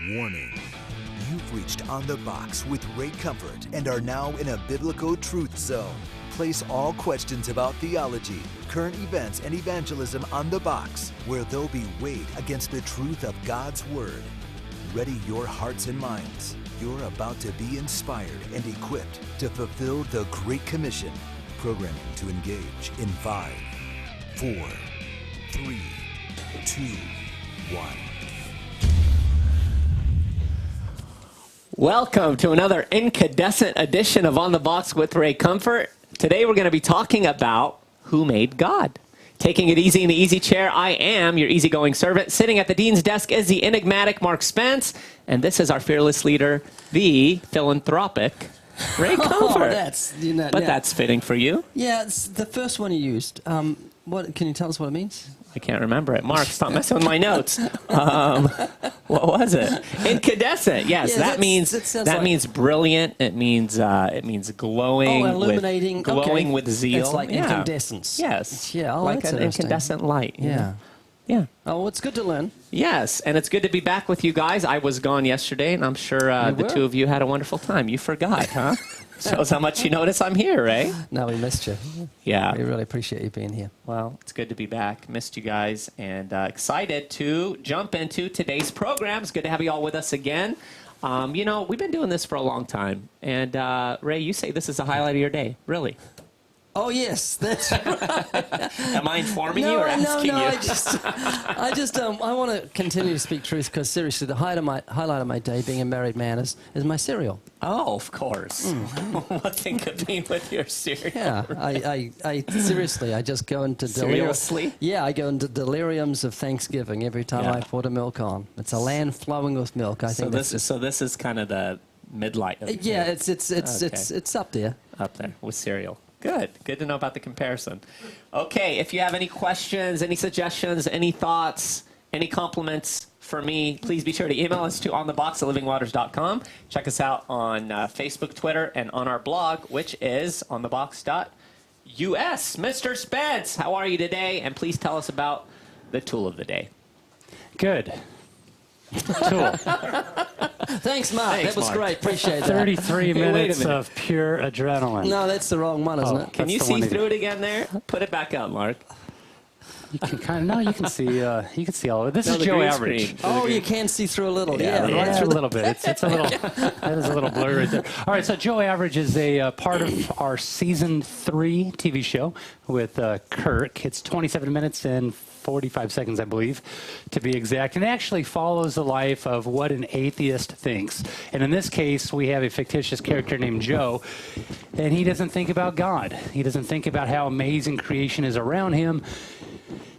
Warning. You've reached On the Box with Ray Comfort and are now in a biblical truth zone. Place all questions about theology, current events, and evangelism on the box, where they'll be weighed against the truth of God's Word. Ready your hearts and minds. You're about to be inspired and equipped to fulfill the Great Commission. Programming to engage in 5, 4, 3, 2, 1. Welcome to another incandescent edition of On the Box with Ray Comfort. Today we're going to be talking about who made God. Taking it easy in the easy chair, I am your easygoing servant. Sitting at the dean's desk is the enigmatic Mark Spence, and this is our fearless leader, the philanthropic Ray Comfort. That's fitting for you. Yeah, it's the first one you used. What can you tell us what it means? I can't remember it. Mark, stop messing with my notes. What was it? Incandescent. Yes, Yeah, that means brilliant. It means glowing. Oh, illuminating. Glowing with zeal. It's like incandescence. Yes. Yeah, like an incandescent light. Yeah. Yeah. Oh, well, it's good to learn. Yes, and it's good to be back with you guys. I was gone yesterday, and I'm sure the two of you had a wonderful time. You forgot, huh? Shows how much you notice I'm here, Ray. No, we missed you. Yeah. We really appreciate you being here. Well, it's good to be back. Missed you guys, and excited to jump into today's program. It's good to have you all with us again. We've been doing this for a long time, and Ray, you say this is the highlight of your day, really? Oh, yes, that's right. Am I informing you or asking you? I want to continue to speak truth because, seriously, the highlight of my day, being a married man, is my cereal. Oh, of course. What thing could be with your cereal? Yeah, I seriously, I just go into Seriously? Yeah, I go into deliriums of Thanksgiving every time I pour the milk on. It's a land flowing with milk. I think this is kind of the midlight of yeah, it's up there. Up there with cereal. Good to know about the comparison. Okay, if you have any questions, any suggestions, any thoughts, any compliments for me, please be sure to email us to onthebox@livingwaters.com. Check us out on Facebook, Twitter, and on our blog, which is onthebox.us. Mr. Spence, how are you today? And please tell us about the tool of the day. Good. Tool. Thanks, Mark. That was great. Appreciate that. 33 minutes of pure adrenaline. No, that's the wrong one, isn't it? Can you see through it again there? Put it back up, Mark. You can you can see all of it. This is Joe Average. Oh, you can see through a little. Yeah, right through a little bit. It's a little. That is a little blurry right there. All right, so Joe Average is a part of our season 3 TV show with Kirk. It's 27 minutes and 45 seconds, I believe, to be exact. And it actually follows the life of what an atheist thinks. And in this case, we have a fictitious character named Joe, and he doesn't think about God. He doesn't think about how amazing creation is around him.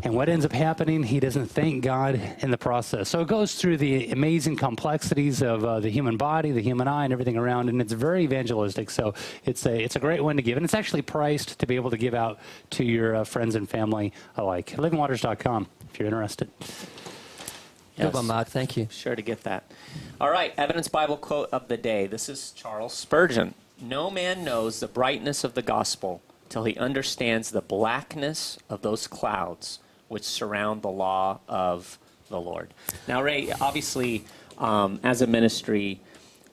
And what ends up happening, he doesn't thank God in the process. So it goes through the amazing complexities of the human body, the human eye, and everything around, and it's very evangelistic. So it's a great one to give. And it's actually priced to be able to give out to your friends and family alike. livingwaters.com if you're interested. Good one, Mark. Thank you. Sure to get that. All right, Evidence Bible quote of the day. This is Charles Spurgeon. No man knows the brightness of the gospel till he understands the blackness of those clouds which surround the law of the Lord. Now, Ray, obviously, as a ministry,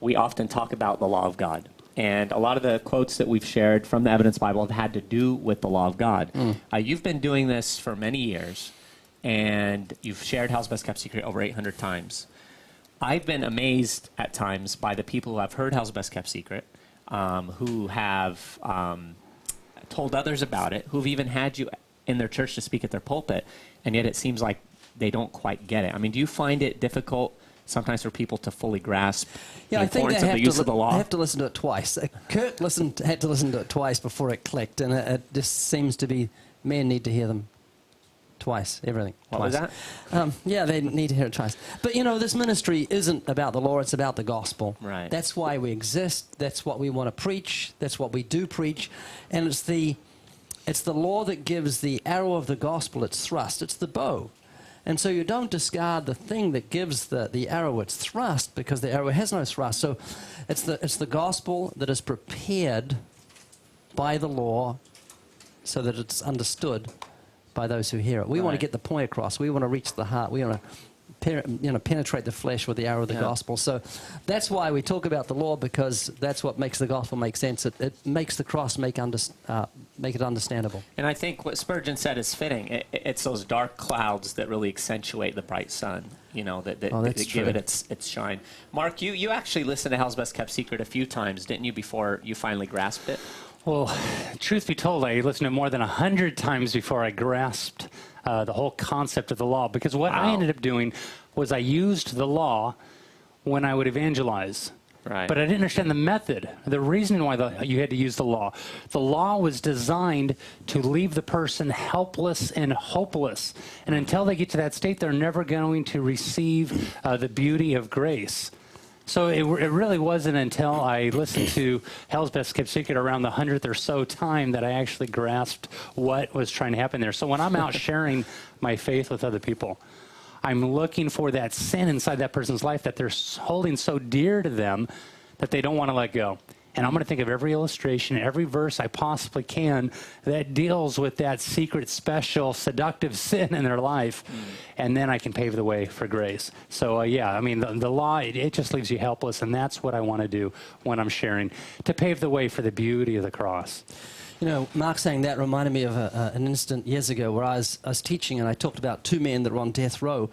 we often talk about the law of God. And a lot of the quotes that we've shared from the Evidence Bible have had to do with the law of God. You've been doing this for many years, and you've shared Hell's Best Kept Secret over 800 times. I've been amazed at times by the people who have heard Hell's Best Kept Secret, who have told others about it, who've even had you in their church to speak at their pulpit, and yet it seems like they don't quite get it. I mean, do you find it difficult sometimes for people to fully grasp the importance of the use of the law? I have to listen to it twice. Kirk had to listen to it twice before it clicked, and it just seems to be men need to hear them twice, everything. What twice. was that? Yeah, they need to hear it twice. But, this ministry isn't about the law, it's about the gospel. Right. That's why we exist. That's what we want to preach. That's what we do preach. And it's the law that gives the arrow of the gospel its thrust. It's the bow. And so you don't discard the thing that gives the arrow its thrust, because the arrow has no thrust. So it's the gospel that is prepared by the law so that it's understood by those who hear it. We want to get the point across. We want to reach the heart. We want to penetrate the flesh with the arrow of the gospel. So that's why we talk about the law, because that's what makes the gospel make sense. It makes the cross make it understandable. And I think what Spurgeon said is fitting. It's those dark clouds that really accentuate the bright sun, that give it its shine. Mark, you actually listened to Hell's Best Kept Secret a few times, didn't you, before you finally grasped it? Well, truth be told, I listened to it more than 100 times before I grasped the whole concept of the law. Because what I ended up doing was I used the law when I would evangelize. Right. But I didn't understand the method, the reason why you had to use the law. The law was designed to leave the person helpless and hopeless. And until they get to that state, they're never going to receive the beauty of grace. So it really wasn't until I listened to Hell's Best Kept Secret around the 100th or so time that I actually grasped what was trying to happen there. So when I'm out sharing my faith with other people, I'm looking for that sin inside that person's life that they're holding so dear to them that they don't want to let go. And I'm going to think of every illustration, every verse I possibly can that deals with that secret, special, seductive sin in their life. And then I can pave the way for grace. So, the law, it just leaves you helpless. And that's what I want to do when I'm sharing, to pave the way for the beauty of the cross. Mark saying that reminded me of an incident years ago where I was teaching, and I talked about two men that were on death row,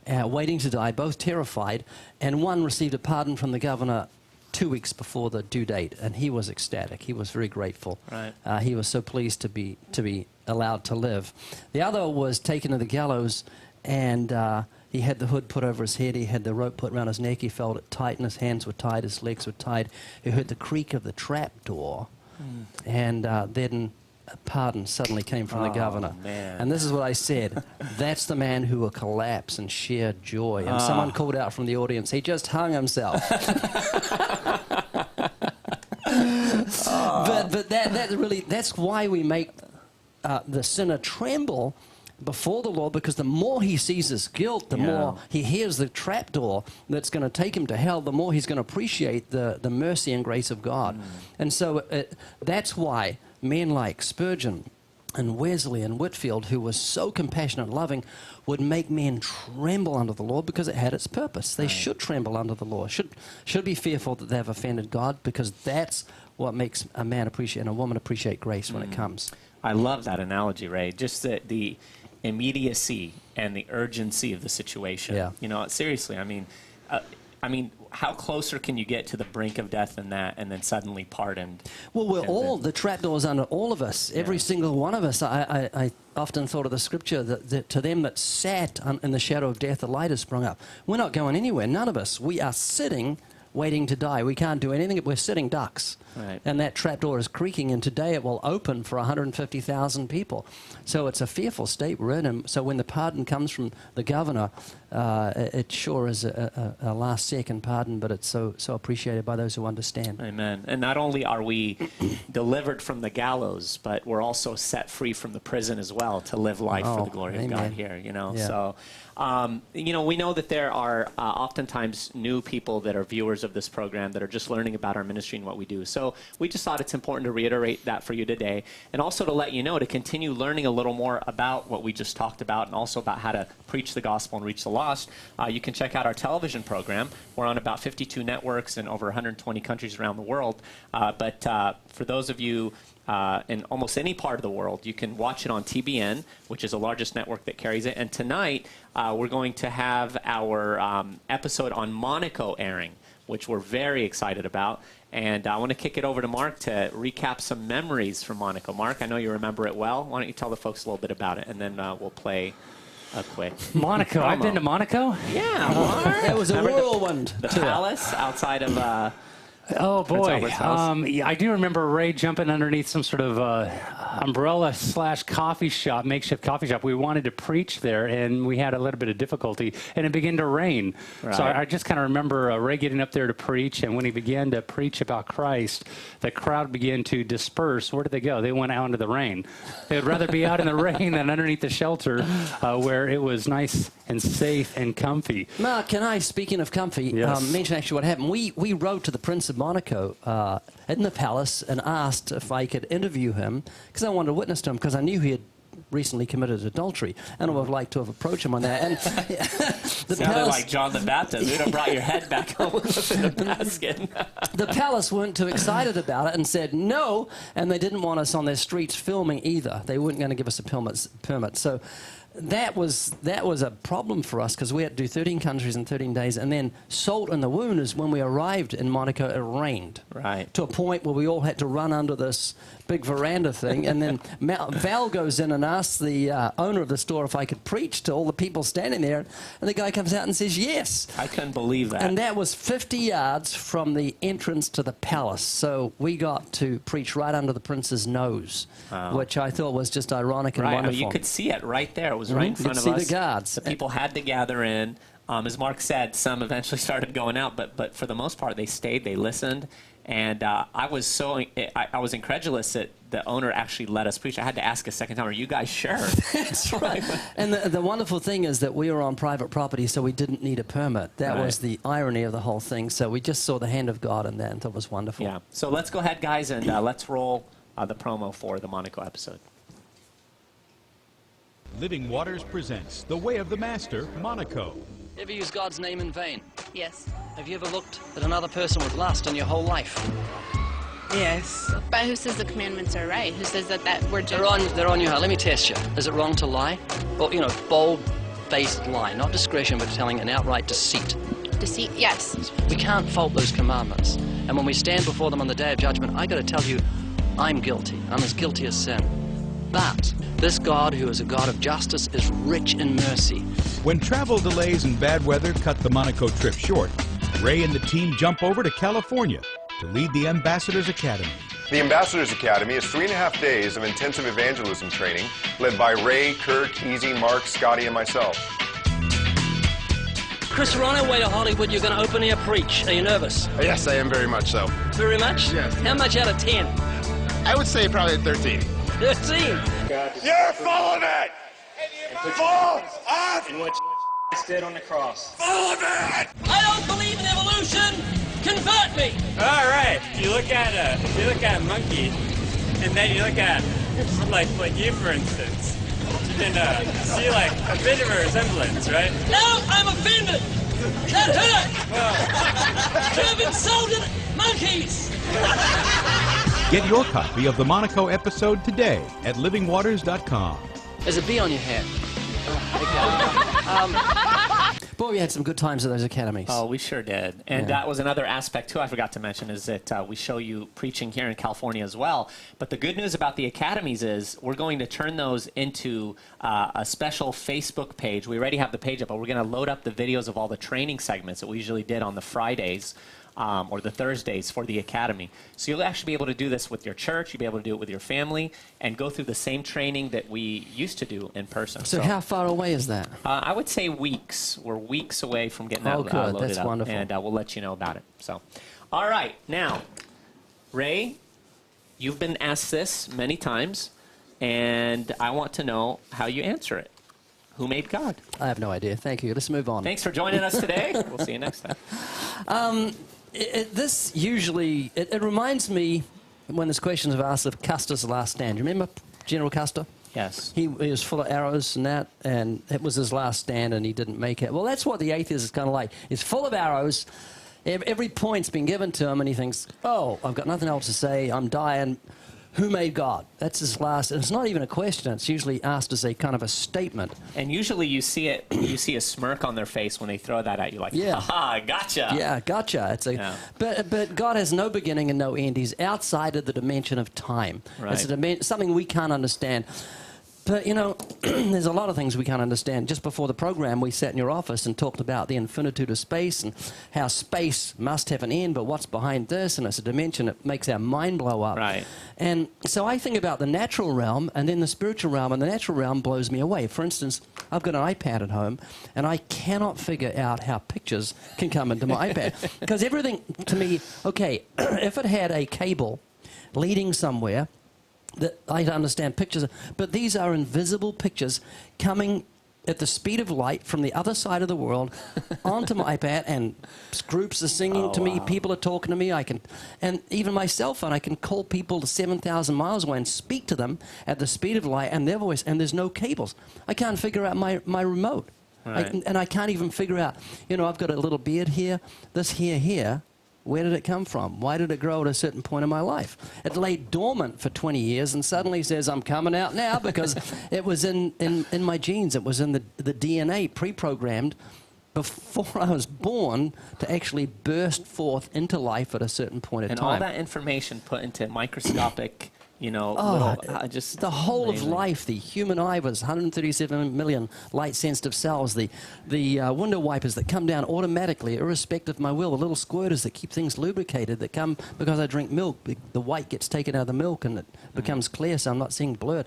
waiting to die, both terrified. And one received a pardon from the governor 2 weeks before the due date, and he was ecstatic. He was very grateful. Right. He was so pleased to be allowed to live. The other was taken to the gallows, and he had the hood put over his head. He had the rope put around his neck. He felt it tighten. His hands were tied. His legs were tied. He heard the creak of the trap door, and then a pardon suddenly came from the governor. Man. And this is what I said. That's the man who will collapse in sheer joy. And someone called out from the audience, he just hung himself. But that's why we make the sinner tremble before the Lord, because the more he sees his guilt, the more he hears the trapdoor that's going to take him to hell, the more he's going to appreciate the mercy and grace of God. And so that's why men like Spurgeon and Wesley and Whitfield, who was so compassionate and loving, would make men tremble under the law, because it had its purpose. They should tremble under the law, should be fearful that they have offended God, because that's what makes a man appreciate and a woman appreciate grace when it comes. I love that analogy, Ray. Just the immediacy and the urgency of the situation. Yeah. Seriously, I mean, how closer can you get to the brink of death than that, and then suddenly pardoned? Well, the trapdoors under all of us, every single one of us. I often thought of the scripture that to them that sat in the shadow of death, the light has sprung up. We're not going anywhere, none of us. We are sitting, waiting to die. We can't do anything. We're sitting ducks. Right. And that trapdoor is creaking, and today it will open for 150,000 people. So it's a fearful state we're in. And so when the pardon comes from the governor, it sure is a last-second pardon, but it's so appreciated by those who understand. Amen. And not only are we delivered from the gallows, but we're also set free from the prison as well to live life for the glory of God here. Yeah. So, we know that there are oftentimes new people that are viewers of this program that are just learning about our ministry and what we do. So we just thought it's important to reiterate that for you today, and also to let you know to continue learning a little more about what we just talked about, and also about how to preach the gospel and reach the lost. You can check out our television program. We're on about 52 networks in over 120 countries around the world. But for those of you in almost any part of the world, you can watch it on TBN, which is the largest network that carries it. And tonight, we're going to have our episode on Monaco airing, which we're very excited about. And I want to kick it over to Mark to recap some memories from Monaco. Mark, I know you remember it well. Why don't you tell the folks a little bit about it, and then we'll play a quick Monaco. promo. I've been to Monaco. Yeah, Mark. It was a whirlwind. The palace outside of... Oh, boy. Yeah, I do remember Ray jumping underneath some sort of umbrella / coffee shop, makeshift coffee shop. We wanted to preach there, and we had a little bit of difficulty, and it began to rain. Right. So I just kind of remember Ray getting up there to preach, and when he began to preach about Christ, the crowd began to disperse. Where did they go? They went out into the rain. They'd rather be out in the rain than underneath the shelter where it was nice and safe and comfy. Mark, can I, speaking of comfy, mention actually what happened? We wrote to the Prince of Monaco in the palace and asked if I could interview him, because I wanted to witness to him, because I knew he had recently committed adultery. And I would like to have approached him on that. And the Sounded like John the Baptist. You'd have brought your head back home in the basket. The palace weren't too excited about it and said no, and they didn't want us on their streets filming either. They weren't going to give us a permit. So that was a problem for us because we had to do 13 countries in 13 days, and then salt in the wound is when we arrived in Monaco, it rained. Right. To a point where we all had to run under this big veranda thing, and then Val goes in and asks the owner of the store if I could preach to all the people standing there, and the guy comes out and says yes. I couldn't believe that. And that was 50 yards from the entrance to the palace, so we got to preach right under the prince's nose, which I thought was just ironic and wonderful. You could see it right there. It was right in front of us. You could see the guards. The people had to gather in. As Mark said, some eventually started going out, but for the most part, they stayed, they listened. And I was incredulous that the owner actually let us preach. I had to ask a second time, are you guys sure? That's right. And the wonderful thing is that we were on private property, so we didn't need a permit. That was the irony of the whole thing. So we just saw the hand of God in that, and thought it was wonderful. Yeah. So let's go ahead, guys, and let's roll the promo for the Monaco episode. Living Waters presents The Way of the Master, Monaco. Ever use God's name in vain? Yes. Have you ever looked at another person with lust in your whole life? Yes. But who says the commandments are right? Who says that we're They're on your heart. Let me test you. Is it wrong to lie? Well, bold-faced lie, not discretion, but telling an outright deceit. Deceit? Yes. We can't fault those commandments. And when we stand before them on the day of judgment, I got to tell you, I'm guilty. I'm as guilty as sin. But this God, who is a God of justice, is rich in mercy. When travel delays and bad weather cut the Monaco trip short, Ray and the team jump over to California to lead the Ambassadors Academy. The Ambassadors Academy is 3.5 days of intensive evangelism training led by Ray, Kirk, Easy, Mark, Scotty, and myself. Chris, we're on our way to Hollywood. You're going to open air preach. Are you nervous? Yes, I am very much so. Very much? Yes. How much out of 10? I would say probably 13. 13. You're full of it! Full of and what did on the cross. Full of it! I don't believe in evolution. Convert me. All right. If you look at monkeys, and then you look at like you, for instance, you can see like a bit of a resemblance, right? No, I'm offended. That hurt. You have insulted monkeys. Get your copy of the Monaco episode today at livingwaters.com. There's a bee on your head. Boy, we had some good times at those academies. Oh, we sure did. And that was another aspect, too, I forgot to mention, is that we show you preaching here in California as well. But the good news about the academies is we're going to turn those into a special Facebook page. We already have the page up, but we're going to load up the videos of all the training segments that we usually did on the Fridays. Or the Thursdays for the Academy. So you'll actually be able to do this with your church, you'll be able to do it with your family, and go through the same training that we used to do in person. So how far away is that? I would say weeks. We're weeks away from getting that good. loaded That's up. wonderful. And we'll let you know about it. So, all right. Now, Ray, you've been asked this many times, and I want to know how you answer it. Who made God? I have no idea. Thank you. Let's move on. Thanks for joining us today. We'll see you next time. This usually, it reminds me when there's questions of asked of Custer's last stand. You remember General Custer? Yes. He was full of arrows and that, and it was his last stand and he didn't make it. Well, that's what the atheist is kind of like. He's full of arrows. Every point's been given to him and he thinks, oh, I've got nothing else to say. I'm dying. Who made God? That's his last. And it's not even a question. It's usually asked as a kind of a statement. And usually you see it. You see a smirk on their face when they throw that at you, like, yeah. "Aha, gotcha." Yeah, gotcha. It's a, but God has no beginning and no end. He's outside of the dimension of time. Right. It's something we can't understand. But, there's a lot of things we can't understand. Just before the program, we sat in your office and talked about the infinitude of space and how space must have an end, but what's behind this? And it's a dimension that makes our mind blow up. Right. And so I think about the natural realm and then the spiritual realm, and the natural realm blows me away. For instance, I've got an iPad at home, and I cannot figure out how pictures can come into my iPad. Because everything, to me, okay, if it had a cable leading somewhere, that I understand pictures, but these are invisible pictures coming at the speed of light from the other side of the world onto my iPad, and groups are singing to me, people are talking to me. And even my cell phone, I can call people to 7,000 miles away and speak to them at the speed of light and their voice, and there's no cables. I can't figure out my remote. Right. And I can't even figure out, I've got a little beard here, this here. Where did it come from? Why did it grow at a certain point in my life? It lay dormant for 20 years and suddenly says, I'm coming out now, because it was in my genes. It was in the DNA pre-programmed before I was born to actually burst forth into life at a certain point in and time. all that information put into microscopic, just the whole amazing. of life. The human eye was 137 million light-sensitive cells. The window wipers that come down automatically, irrespective of my will. The little squirters that keep things lubricated that come because I drink milk. The white gets taken out of the milk and it becomes clear, so I'm not seeing blurred.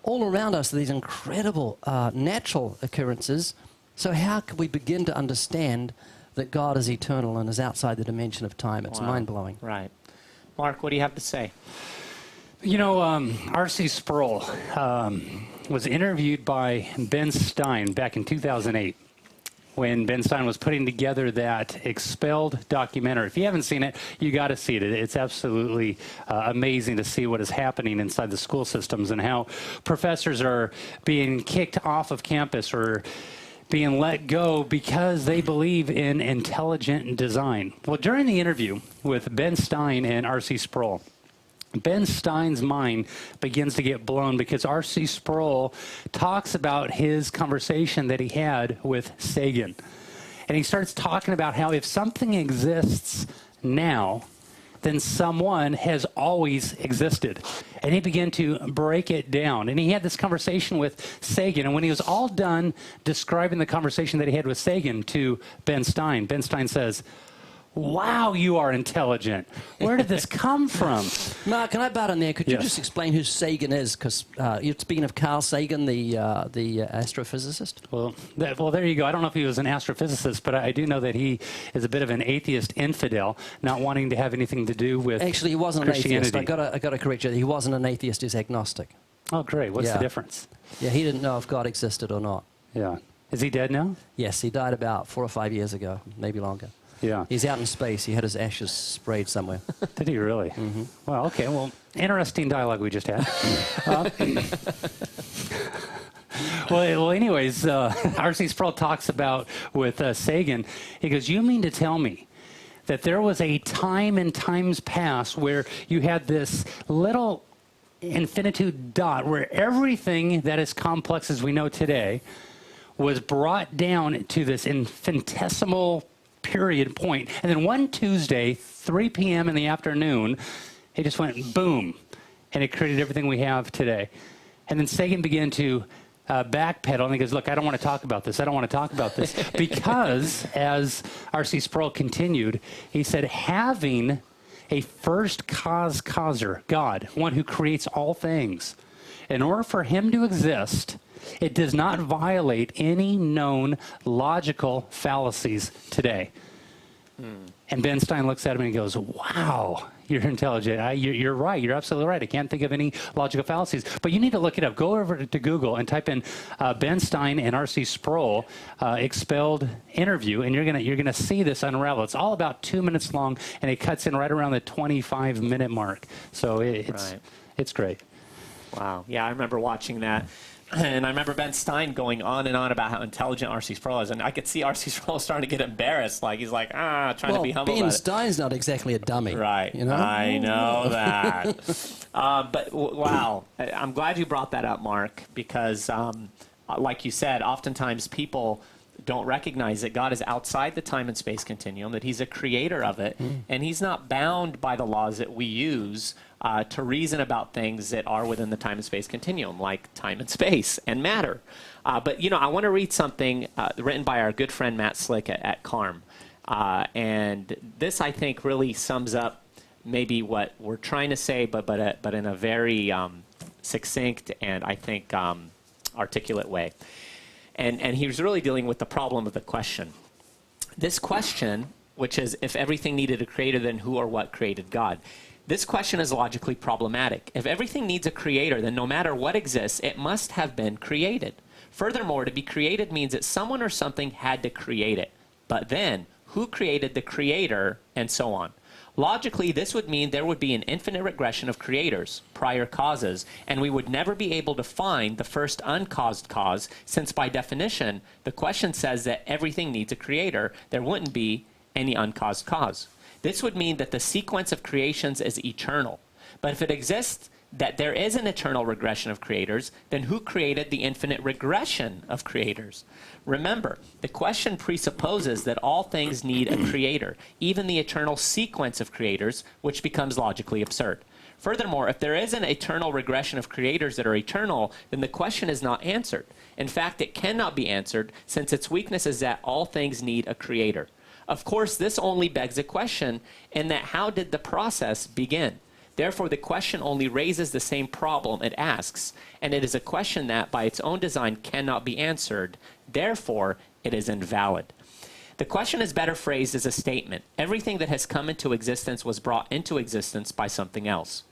All around us are these incredible natural occurrences. So how can we begin to understand that God is eternal and is outside the dimension of time? It's mind-blowing. Right. Mark, what do you have to say? R.C. Sproul was interviewed by Ben Stein back in 2008 when Ben Stein was putting together that Expelled documentary. If you haven't seen it, you got to see it. It's absolutely amazing to see what is happening inside the school systems and how professors are being kicked off of campus or being let go because they believe in intelligent design. Well, during the interview with Ben Stein and R.C. Sproul, Ben Stein's mind begins to get blown because R.C. Sproul talks about his conversation that he had with Sagan. And he starts talking about how if something exists now, then someone has always existed. And he began to break it down. And he had this conversation with Sagan. And when he was all done describing the conversation that he had with Sagan to Ben Stein says, "Wow, you are intelligent. Where did this come from?" Mark, can I butt in there? Could you just explain who Sagan is? Because you're speaking of Carl Sagan, the astrophysicist. Well, there you go. I don't know if he was an astrophysicist, but I do know that he is a bit of an atheist infidel, not wanting to have anything to do with Actually, he wasn't an atheist. I got to correct you. He wasn't an atheist. He's agnostic. Oh, great. What's the difference? Yeah, he didn't know if God existed or not. Yeah. Is he dead now? Yes, he died about 4 or 5 years ago, maybe longer. Yeah. He's out in space. He had his ashes sprayed somewhere. Did he really? Mm-hmm. Well, okay. Well, interesting dialogue we just had. Well, anyways, R.C. Sproul talks about with Sagan, he goes, "You mean to tell me that there was a time in times past where you had this little infinitude dot where everything that is complex as we know today was brought down to this infinitesimal period point, and then one Tuesday, 3 p.m. in the afternoon, it just went boom, and it created everything we have today." And then Sagan began to backpedal, and he goes, "Look, I don't want to talk about this. I don't want to talk about this." Because, as R.C. Sproul continued, he said, having a first causer, God, one who creates all things, in order for him to exist, it does not violate any known logical fallacies today. And Ben Stein looks at him and he goes, "Wow, you're intelligent. You're right. You're absolutely right. I can't think of any logical fallacies." But you need to look it up. Go over to Google and type in Ben Stein and R.C. Sproul Expelled interview, and you're gonna see this unravel. It's all about 2 minutes long, and it cuts in right around the 25-minute mark. So it's great. Wow. Yeah, I remember watching that. And I remember Ben Stein going on and on about how intelligent R.C. Sproul is, and I could see R.C. Sproul starting to get embarrassed. Like, he's like, trying to be humble Ben about Stein's not exactly a dummy. Right. You know? I know that. But, wow. I'm glad you brought that up, Mark, because, like you said, oftentimes people don't recognize that God is outside the time and space continuum, that he's a creator of it, and he's not bound by the laws that we use to reason about things that are within the time and space continuum, like time and space and matter. But, I want to read something written by our good friend Matt Slick at CARM. And this, I think, really sums up maybe what we're trying to say, but in a very succinct and, I think, articulate way. And he was really dealing with the problem of the question. This question, which is, if everything needed a creator, then who or what created God? This question is logically problematic. If everything needs a creator, then no matter what exists, it must have been created. Furthermore, to be created means that someone or something had to create it. But then, who created the creator, and so on. Logically, this would mean there would be an infinite regression of creators, prior causes, and we would never be able to find the first uncaused cause, since by definition, the question says that everything needs a creator. There wouldn't be any uncaused cause. This would mean that the sequence of creations is eternal. But if it exists that there is an eternal regression of creators, then who created the infinite regression of creators? Remember, the question presupposes that all things need a creator, even the eternal sequence of creators, which becomes logically absurd. Furthermore, if there is an eternal regression of creators that are eternal, then the question is not answered. In fact, it cannot be answered, since its weakness is that all things need a creator. Of course, this only begs a question in that how did the process begin? Therefore, the question only raises the same problem it asks, and it is a question that, by its own design, cannot be answered. Therefore, it is invalid. The question is better phrased as a statement. Everything that has come into existence was brought into existence by something else.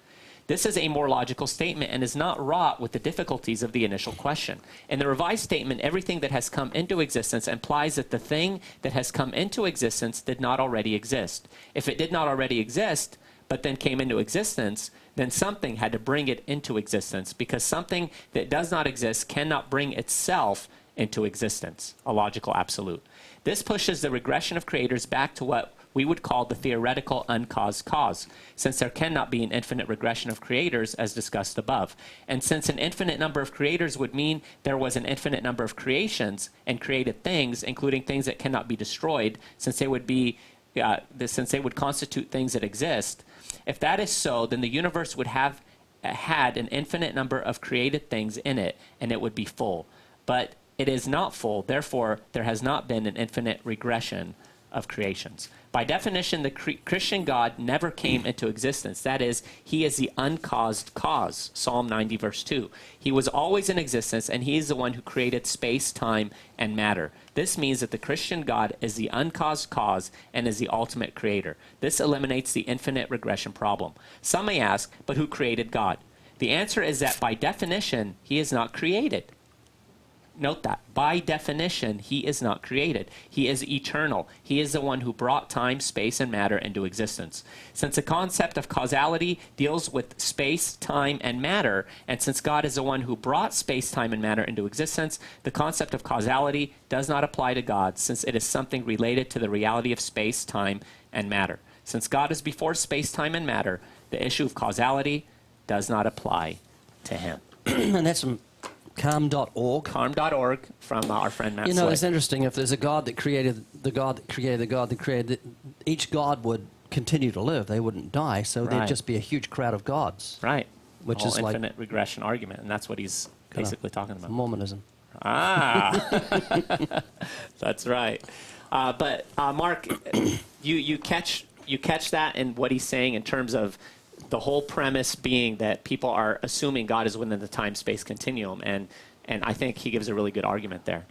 This is a more logical statement and is not wrought with the difficulties of the initial question. In the revised statement, everything that has come into existence implies that the thing that has come into existence did not already exist. If it did not already exist, but then came into existence, then something had to bring it into existence, because something that does not exist cannot bring itself into existence, a logical absolute. This pushes the regression of creators back to what we would call the theoretical uncaused cause, since there cannot be an infinite regression of creators as discussed above. And since an infinite number of creators would mean there was an infinite number of creations and created things, including things that cannot be destroyed, since they would constitute things that exist. If that is so, then the universe would have had an infinite number of created things in it, and it would be full. But it is not full, therefore there has not been an infinite regression of creations. By definition, the Christian God never came into existence. That is, he is the uncaused cause, Psalm 90, verse 2. He was always in existence, and he is the one who created space, time, and matter. This means that the Christian God is the uncaused cause and is the ultimate creator. This eliminates the infinite regression problem. Some may ask, but who created God? The answer is that by definition, he is not created. Note that. By definition, he is not created. He is eternal. He is the one who brought time, space, and matter into existence. Since the concept of causality deals with space, time, and matter, and since God is the one who brought space, time, and matter into existence, the concept of causality does not apply to God, since it is something related to the reality of space, time, and matter. Since God is before space, time, and matter, the issue of causality does not apply to him. And that's from Calm.org. Calm.org from our friend Matt You know, Slick. it's interesting. If there's a God that created the God that created the God that created each God would continue to live. They wouldn't die, so Right. there'd just be a huge crowd of gods. Right. Which Whole is like infinite regression argument, and that's what he's basically talking about. Mormonism. Ah, that's right. But Mark, you catch that in what he's saying in terms of the whole premise being that people are assuming God is within the time-space continuum, and I think he gives a really good argument there.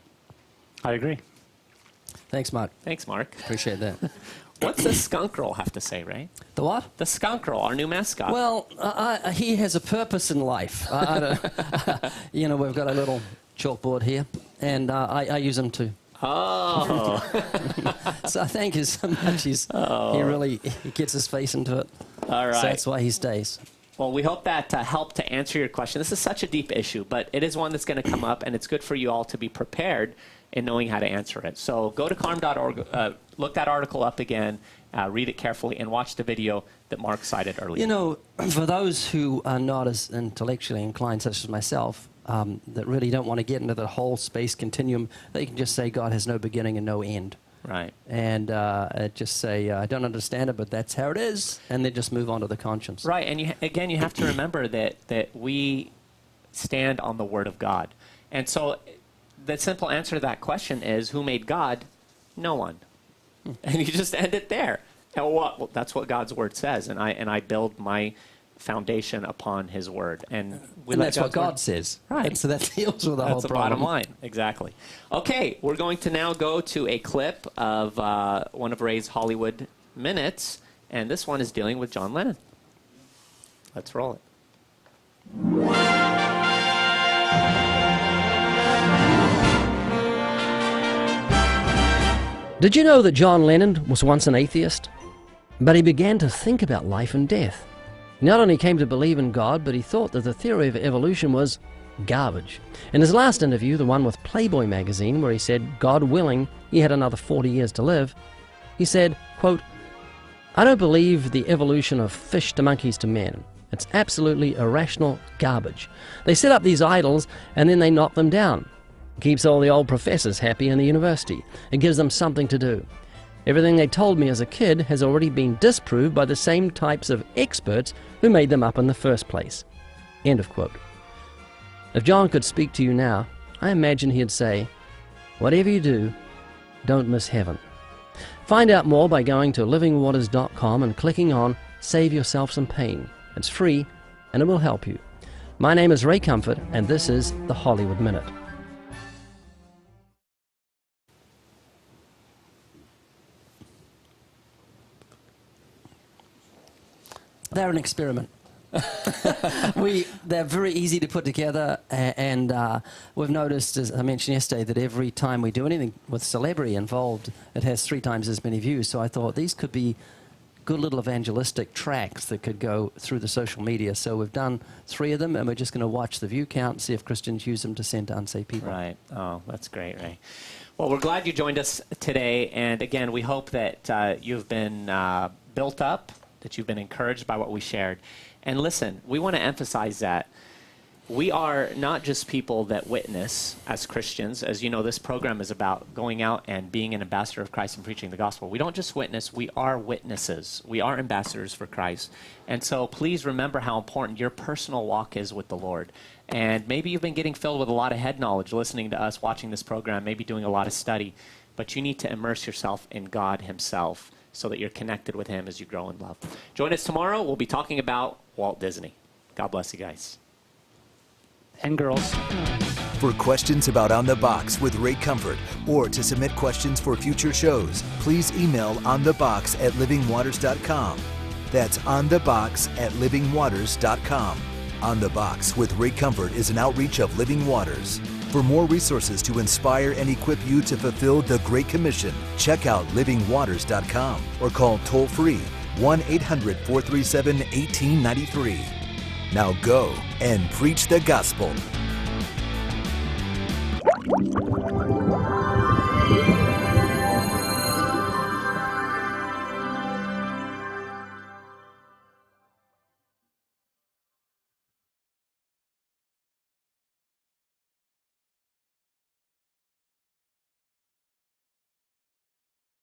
I agree. Thanks, Mark. Thanks, Mark. Appreciate that. What's the skunk roll have to say, Ray? The what? The skunk roll, our new mascot. Well, he has a purpose in life. You know, we've got a little chalkboard here, and I use him too. Oh. So I thank you so much. He really gets his face into it. All right. So that's why he stays. Well, we hope that helped to answer your question. This is such a deep issue, but it is one that's going to come up, and it's good for you all to be prepared in knowing how to answer it. So go to calm.org, look that article up again, read it carefully, and watch the video that Mark cited earlier. You know, for those who are not as intellectually inclined, such as myself, that really don't want to get into the whole space continuum, they can just say God has no beginning and no end. Right. And just say, I don't understand it, but that's how it is, and then just move on to the conscience. Right, and you have to remember that we stand on the Word of God. And so the simple answer to that question is, who made God? No one. And you just end it there. And well, that's what God's Word says, and I build my foundation upon His Word. And that's what God says. Right. And so that deals with the whole That's the problem. bottom line. Exactly. Okay, we're going to now go to a clip of one of Ray's Hollywood Minutes, and this one is dealing with John Lennon. Let's roll it. Did you know that John Lennon was once an atheist? But he began to think about life and death. He not only came to believe in God, but he thought that the theory of evolution was garbage. In his last interview, the one with Playboy magazine, where he said, God willing, he had another 40 years to live, he said, quote, I don't believe the evolution of fish to monkeys to men. It's absolutely irrational garbage. They set up these idols and then they knock them down. It keeps all the old professors happy in the university. It gives them something to do. Everything they told me as a kid has already been disproved by the same types of experts who made them up in the first place. End of quote. If John could speak to you now, I imagine he'd say, whatever you do, don't miss heaven. Find out more by going to livingwaters.com and clicking on Save Yourself Some Pain. It's free and it will help you. My name is Ray Comfort and this is the Hollywood Minute. They're an experiment. They're very easy to put together, and we've noticed, as I mentioned yesterday, that every time we do anything with celebrity involved, it has 3 times as many views. So I thought these could be good little evangelistic tracks that could go through the social media. So we've done 3 of them, and we're just going to watch the view count and see if Christians use them to send to unsaved people. Right. Oh, that's great, Ray. Well, we're glad you joined us today, and again, we hope that you've been built up, that you've been encouraged by what we shared. And listen, we want to emphasize that we are not just people that witness as Christians. As you know, this program is about going out and being an ambassador of Christ and preaching the gospel. We don't just witness, we are witnesses. We are ambassadors for Christ. And so please remember how important your personal walk is with the Lord. And maybe you've been getting filled with a lot of head knowledge listening to us, watching this program, maybe doing a lot of study. But you need to immerse yourself in God himself, so that you're connected with him as you grow in love. Join us tomorrow. We'll be talking about Walt Disney. God bless you guys. And girls. For questions about On the Box with Ray Comfort or to submit questions for future shows, please email onthebox@livingwaters.com. That's onthebox@livingwaters.com. On the Box with Ray Comfort is an outreach of Living Waters. For more resources to inspire and equip you to fulfill the Great Commission, check out livingwaters.com or call toll-free 1-800-437-1893. Now go and preach the gospel.